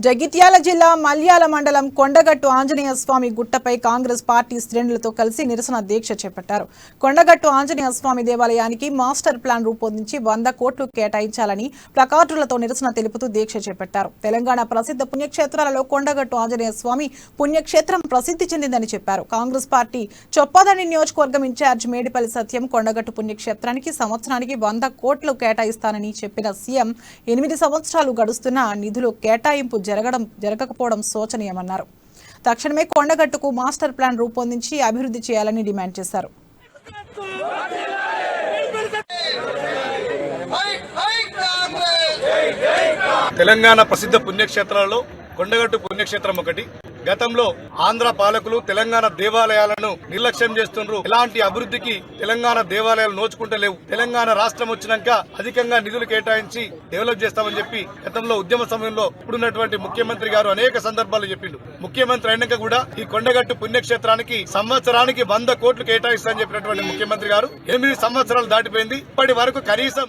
జగిత్యాల జిల్లా మల్యాల మండలం కొండగట్టు ఆంజనేయ స్వామి గుట్టపై కాంగ్రెస్ పార్టీ శ్రేణులతో కలిసి నిరసన దీక్ష చేపట్టారు. కొండగట్టు ఆంజనేయ స్వామి దేవాలయానికి మాస్టర్ ప్లాన్ రూపొందించి 100 కోట్లు కేటాయించాలని ప్లకార్డులతో నిరసన తెలుపుతూ దీక్ష చేపట్టారు. తెలంగాణ ప్రసిద్ధ పుణ్యక్షేత్రాలలో కొండగట్టు ఆంజనేయ స్వామి పుణ్యక్షేత్రం ప్రసిద్ధి చెందిందని చెప్పారు. కాంగ్రెస్ పార్టీ చొప్పదండి నియోజకవర్గం ఇన్ఛార్జ్ మేడిపల్లి సత్యం కొండగట్టు పుణ్యక్షేత్రానికి సంవత్సరానికి 100 కోట్లు కేటాయిస్తానని చెప్పిన సీఎం 8 సంవత్సరాలు గడుస్తున్నా నిధులు కేటాయింపు జరగకపోవడం శోచనీయమన్నారు. తక్షణమే కొండగట్టుకు మాస్టర్ ప్లాన్ రూపొందించి అభివృద్ధి చేయాలని డిమాండ్ చేశారు. తెలంగాణ ప్రసిద్ధ పుణ్యక్షేత్రాలలో కొండగట్టు పుణ్యక్షేత్రం ఒకటి. గతంలో ఆంధ్ర పాలకులు తెలంగాణ దేవాలయాలను నిర్లక్ష్యం చేస్తున్నారు. ఎలాంటి అభివృద్ధికి తెలంగాణ దేవాలయాలు నోచుకుంటలేవు. తెలంగాణ రాష్ట్రం వచ్చినాక అధికంగా నిధులు కేటాయించి డెవలప్ చేస్తామని చెప్పి గతంలో ఉద్యమ సమయంలో ఇప్పుడున్నటువంటి ముఖ్యమంత్రి గారు అనేక సందర్భాలు చెప్పిండు. ముఖ్యమంత్రి అయినాక కూడా ఈ కొండగట్టు పుణ్యక్షేత్రానికి సంవత్సరానికి 100 కోట్లు కేటాయిస్తామని చెప్పినటువంటి ముఖ్యమంత్రి గారు 8 సంవత్సరాలు దాటిపోయింది. ఇప్పటి వరకు కనీసం